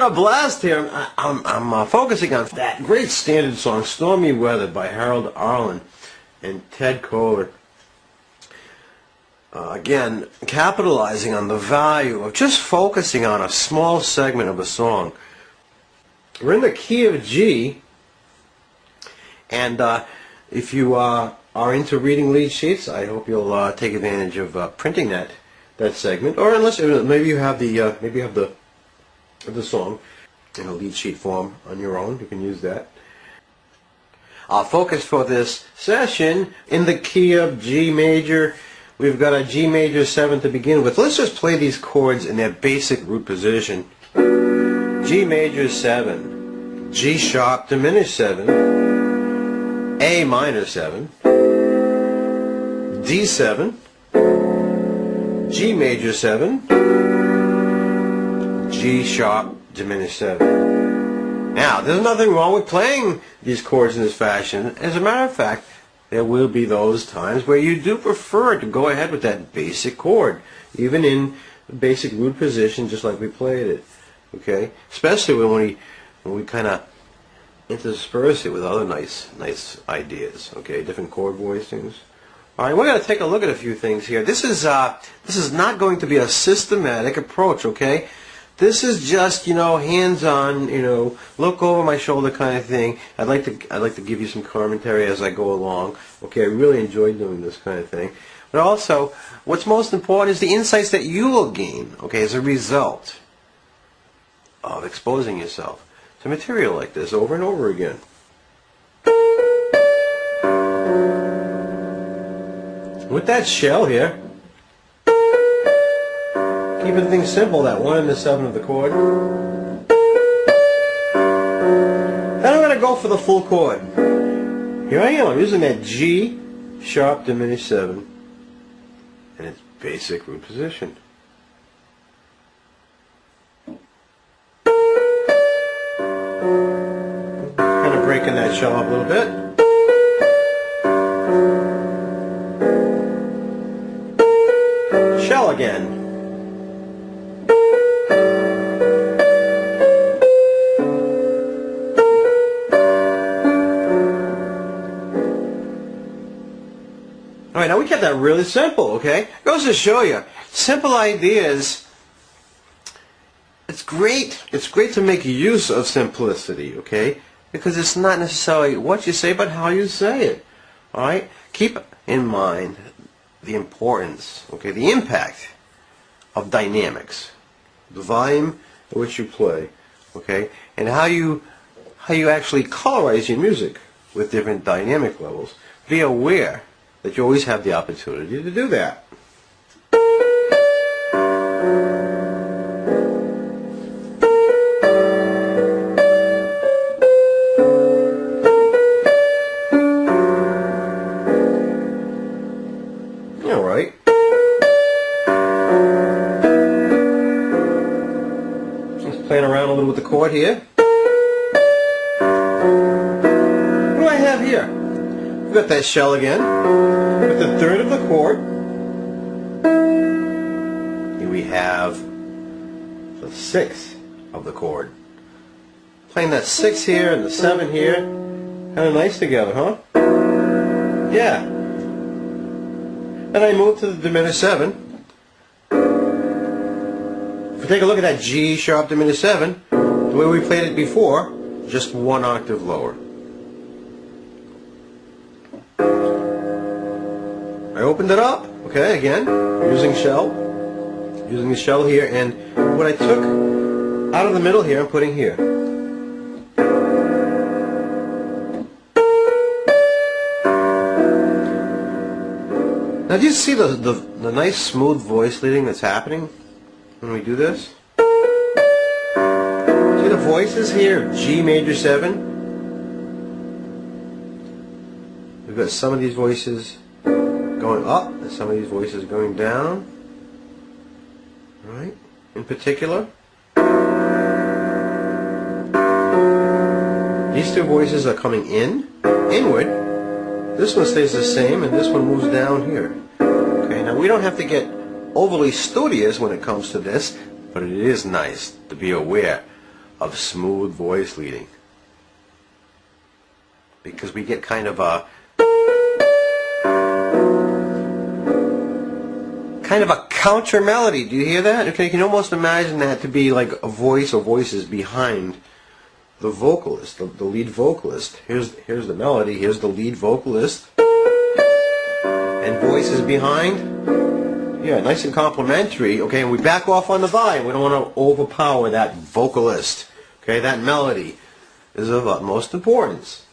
having a blast here. I'm focusing on that great standard song, Stormy Weather, by Harold Arlen and Ted Kohler. Again, capitalizing on the value of just focusing on a small segment of a song. We're in the key of G, and if you are into reading lead sheets, I hope you'll take advantage of printing that segment, or unless maybe you have the song in a lead sheet form on your own, you can use that. Our focus for this session in the key of G major. We've got a G major 7 to begin with. Let's just play these chords in their basic root position. G major 7, G sharp diminished 7, A minor 7, D7, G major 7, G sharp diminished 7. Now, there's nothing wrong with playing these chords in this fashion. As a matter of fact, there will be those times where you do prefer to go ahead with that basic chord, even in the basic root position, just like we played it. Okay, especially when we kind of intersperse it with other nice ideas. Okay, different chord voicings. All right, we're going to take a look at a few things here. This is not going to be a systematic approach. Okay. This is just, hands-on, look over my shoulder kind of thing. I'd like to give you some commentary as I go along. Okay, I really enjoy doing this kind of thing. But also, what's most important is the insights that you will gain, okay, as a result of exposing yourself to material like this over and over again. With that shell here, keeping things simple, that 1 and the 7 of the chord. Then I'm going to go for the full chord. Here I am, I'm using that G sharp diminished 7 in its basic root position. Kind of breaking that shell up a little bit. Shell again. Alright, now we kept that really simple, okay? Goes to show you, simple ideas, it's great to make use of simplicity, okay? Because it's not necessarily what you say, but how you say it. Alright? Keep in mind the importance, okay, the impact of dynamics, the volume at which you play, okay, and how you actually colorize your music with different dynamic levels. Be aware that you always have the opportunity to do that. All right. Just playing around a little with the chord here. What do I have here? We've got that shell again, with the 3rd of the chord. Here we have the 6th of the chord. Playing that 6 here and the 7 here, kind of nice together, huh? Yeah. Then I move to the diminished 7. If we take a look at that G sharp diminished 7, the way we played it before, just 1 octave lower. I opened it up, okay, again, using the shell here, and what I took out of the middle here, I'm putting here. Now do you see the nice smooth voice leading that's happening when we do this? See the voices here, G major 7? We've got some of these voices going up and some of these voices going down, right? In particular, these two voices are coming inward. This one stays the same and this one moves down here. Okay, now we don't have to get overly studious when it comes to this, but it is nice to be aware of smooth voice leading. Because we get kind of a counter melody. Do you hear that? Okay, you can almost imagine that to be like a voice or voices behind the vocalist, the lead vocalist. Here's the melody, here's the lead vocalist, and voices behind. Yeah, nice and complimentary. Okay, and we back off on the volume. We don't want to overpower that vocalist. Okay, that melody is of utmost importance.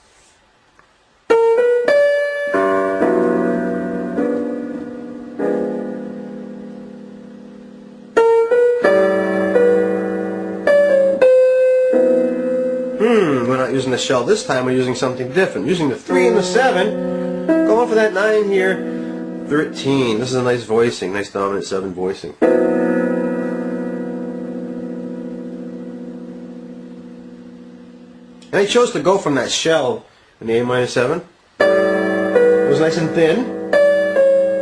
We're not using the shell this time, we're using something different. Using the 3 and the 7, going for that 9 here, 13. This is a nice voicing, nice dominant 7 voicing. And I chose to go from that shell in the A minor 7. It was nice and thin,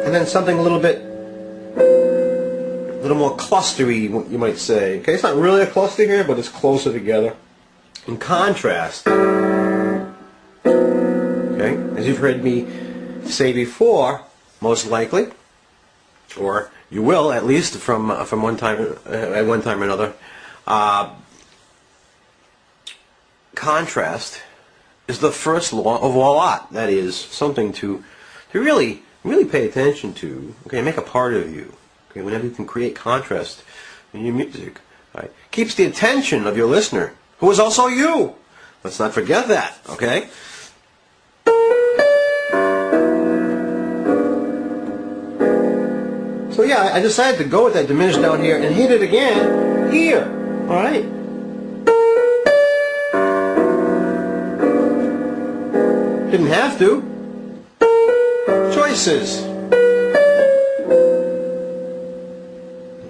and then something a little more clustery, you might say. Okay, it's not really a cluster here, but it's closer together. In contrast, okay, as you've heard me say before, most likely, or you will at least from one time at one time or another, contrast is the first law of all art. That is something to really pay attention to. Okay, make a part of you. Okay, whenever you can create contrast in your music, right, keeps the attention of your listener, who is also you. Let's not forget that, okay? So yeah, I decided to go with that diminished down here and hit it again here, alright? Didn't have to. Choices.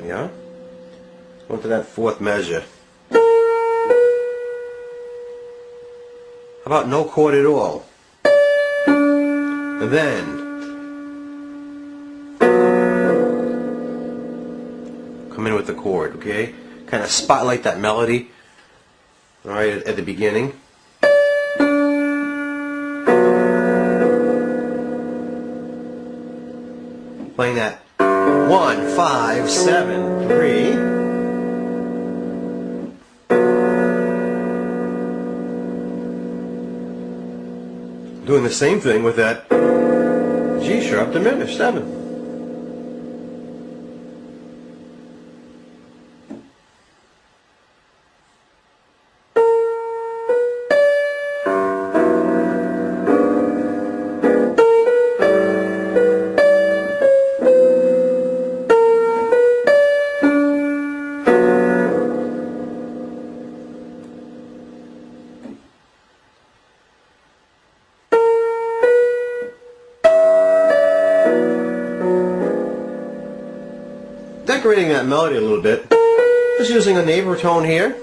Yeah. Go to that 4th measure. How about no chord at all? And then come in with the chord, okay? Kind of spotlight that melody, all right, at the beginning. Playing that 1, 5, 7, 3. Doing the same thing with that G sharp diminished 7. Decorating that melody a little bit, just using a neighbor tone here,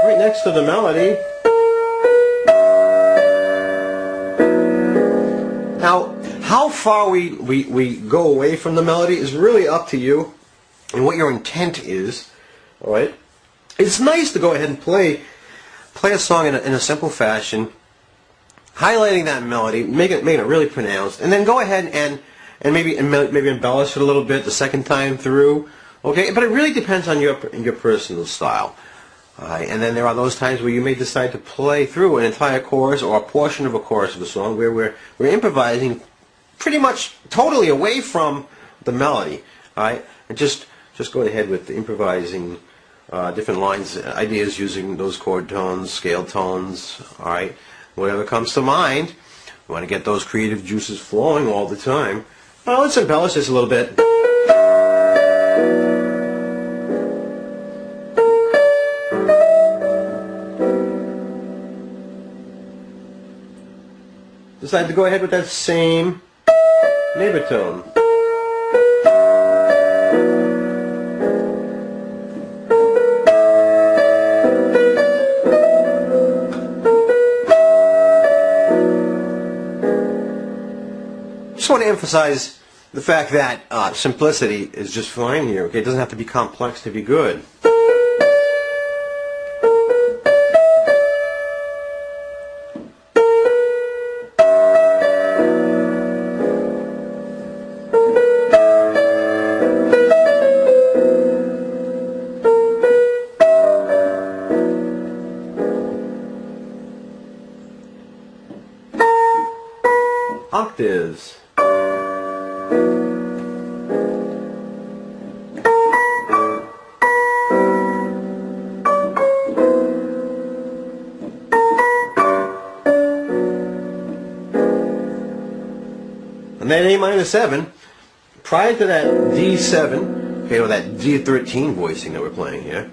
right next to the melody. Now, how far we go away from the melody is really up to you and what your intent is. All right, it's nice to go ahead and play a song in a simple fashion, highlighting that melody, making it really pronounced, and then go ahead and maybe embellish it a little bit the second time through. Okay, but it really depends on your personal style. And then there are those times where you may decide to play through an entire chorus or a portion of a chorus of a song where we're improvising pretty much totally away from the melody. All right, and just go ahead with improvising different lines, ideas using those chord tones, scale tones. All right, whatever comes to mind. You want to get those creative juices flowing all the time. Well, let's embellish this a little bit. Decide to go ahead with that same neighbor tone. Just want to emphasize the fact that simplicity is just fine here. Okay, it doesn't have to be complex to be good. octaves. And that A minor 7, prior to that D7, okay, or that D13 voicing that we're playing here,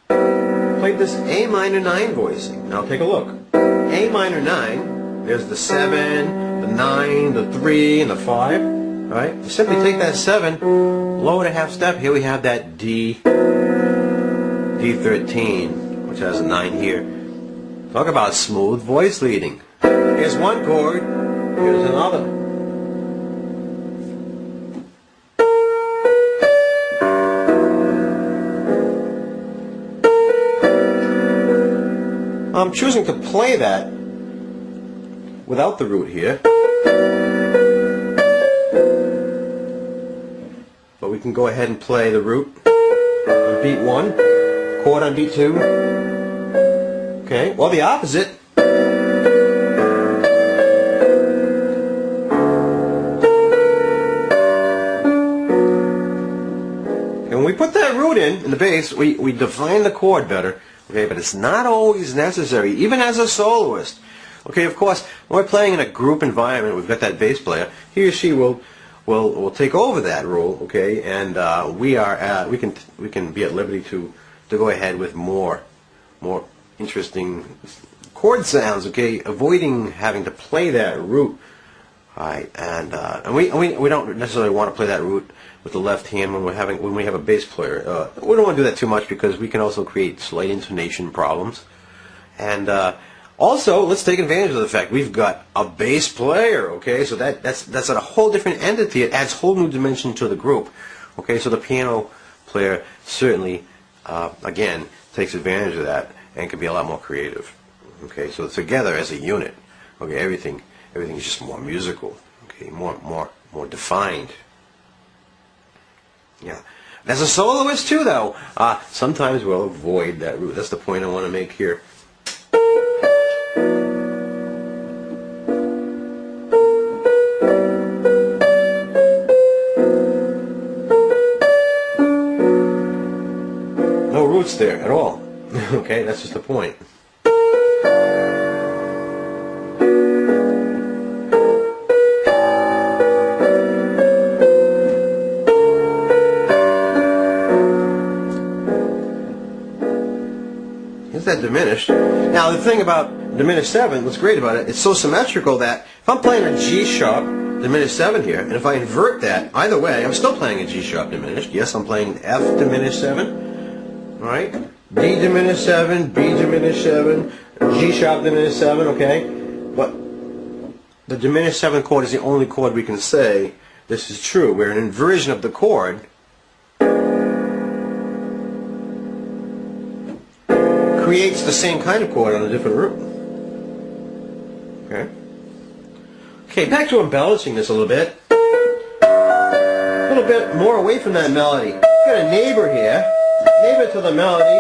played this A minor 9 voicing. Now take a look. A minor 9, there's the 7, the 9, the 3, and the 5. Alright? You simply take that 7, lower it a half step. Here we have that D13, which has a 9 here. Talk about smooth voice leading. Here's one chord, here's another. I'm choosing to play that without the root here. But we can go ahead and play the root on beat 1, chord on beat 2. Okay, well the opposite. And when we put that root in the bass, we define the chord better. Okay, but it's not always necessary, even as a soloist. Okay, of course, when we're playing in a group environment, we've got that bass player. He or she will take over that role. Okay, and we can be at liberty to go ahead with more interesting chord sounds. Okay, avoiding having to play that root. Right, and we don't necessarily want to play that root with the left hand when we have a bass player. We don't want to do that too much because we can also create slight intonation problems. And also, let's take advantage of the fact we've got a bass player. Okay, so that's a whole different entity. It adds whole new dimension to the group. Okay, so the piano player certainly again takes advantage of that and can be a lot more creative. Okay, so together as a unit, okay, everything is just more musical, okay, more defined. Yeah. As a soloist too, though, sometimes we'll avoid that root. That's the point I want to make here. No roots there at all. Okay, that's just the point. That diminished. Now the thing about diminished 7, what's great about it, it's so symmetrical that if I'm playing a G sharp diminished 7 here, and if I invert that, either way, I'm still playing a G sharp diminished. Yes, I'm playing F diminished 7, right? D diminished 7, B diminished 7, G sharp diminished 7, okay? But the diminished 7 chord is the only chord we can say this is true, where an inversion of the chord creates the same kind of chord on a different root. Okay. Okay, back to embellishing this a little bit. A little bit more away from that melody. Got a neighbor here. Neighbor to the melody.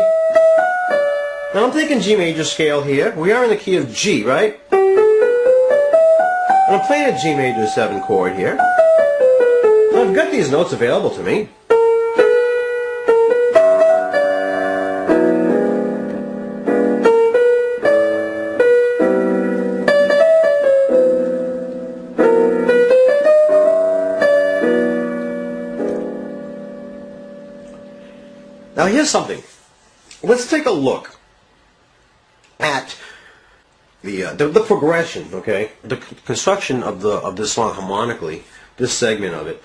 Now I'm taking G major scale here. We are in the key of G, right? And I'm playing a G major 7 chord here. Now I've got these notes available to me. Now here's something. Let's take a look at the progression, okay? The construction of this song harmonically, this segment of it.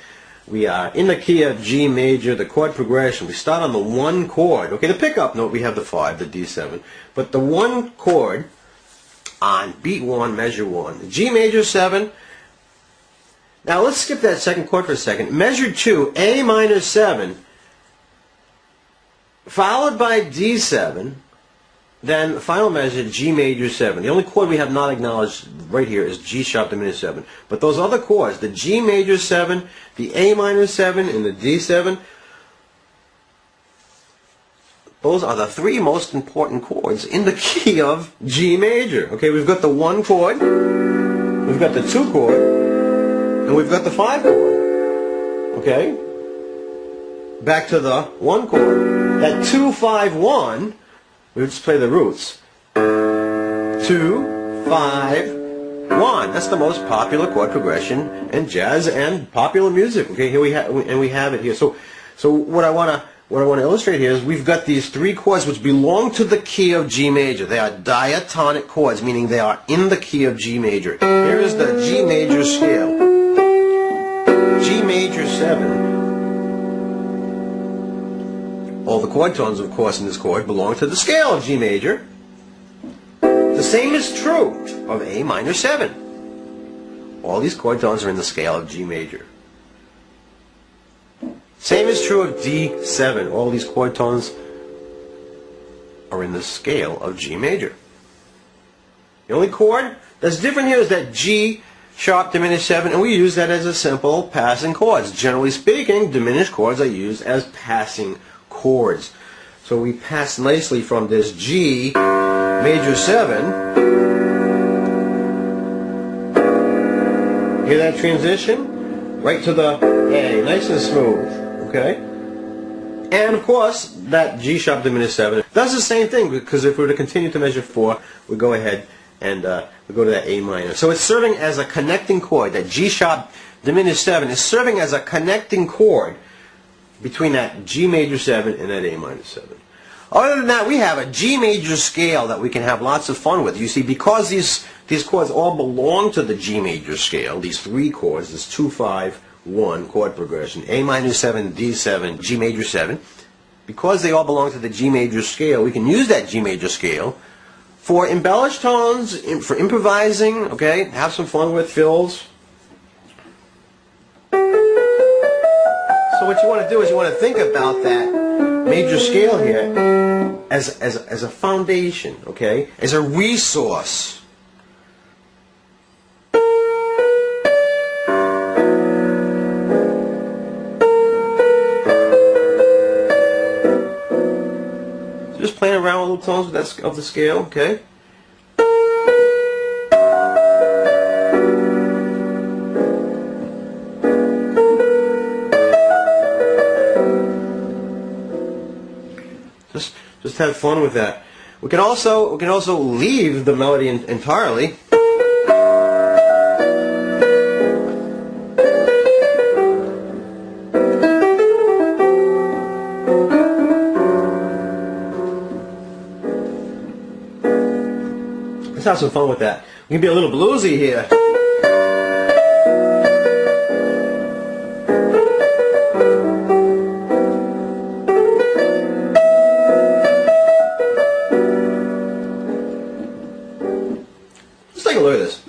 We are in the key of G major, the chord progression. We start on the 1 chord. Okay, the pickup note we have the 5, the D7. But the 1 chord on beat 1, measure 1. The G major 7. Now let's skip that 2nd chord for a second. Measure 2, A minor 7. Followed by D7, then the final measure, G major 7. The only chord we have not acknowledged right here is G sharp diminished 7. But those other chords, the G major 7, the A minor 7, and the D7, Those are the three most important chords in the key of G major. Okay, we've got the 1 chord, we've got the 2 chord, and we've got the 5 chord. Okay? Back to the 1 chord. That 2, 5, 1, we just play the roots. 2, 5, 1. That's the most popular chord progression in jazz and popular music. Okay, here we have it here. So what I want to illustrate here is we've got these 3 chords which belong to the key of G major. They are diatonic chords, meaning they are in the key of G major. Here is the G major scale. G major 7. All the chord tones, of course, in this chord belong to the scale of G major. The same is true of A minor 7. All these chord tones are in the scale of G major. Same is true of D7. All these chord tones are in the scale of G major. The only chord that's different here is that G sharp diminished 7, and we use that as a simple passing chords. Generally speaking, diminished chords are used as passing chords. So we pass nicely from this G major 7. Hear that transition? Right to the A, nice and smooth. Okay? And of course, that G sharp diminished 7 does the same thing, because if we were to continue to measure 4, we go ahead and we go to that A minor. So it's serving as a connecting chord. That G sharp diminished 7 is serving as a connecting chord between that G major 7 and that A minor 7. Other than that, we have a G major scale that we can have lots of fun with. You see, because these chords all belong to the G major scale, these 3 chords, this 2, 5, 1 chord progression, A minor 7, D7, G major 7, because they all belong to the G major scale, we can use that G major scale for embellished tones, for improvising, okay, have some fun with fills. So what you want to do is you want to think about that major scale here as a foundation, okay, as a resource. Just playing around with little tones of the scale, okay? Just have fun with that. We can also leave the melody entirely. Let's have some fun with that. We can be a little bluesy here. Let's take a look at this.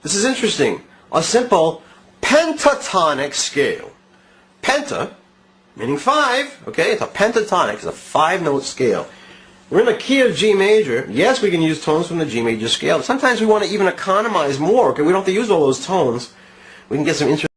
This is interesting. A simple pentatonic scale. Penta, meaning 5, okay? It's a pentatonic, it's a 5-note scale. We're in the key of G major. Yes, we can use tones from the G major scale. Sometimes we want to even economize more, okay? We don't have to use all those tones. We can get some interesting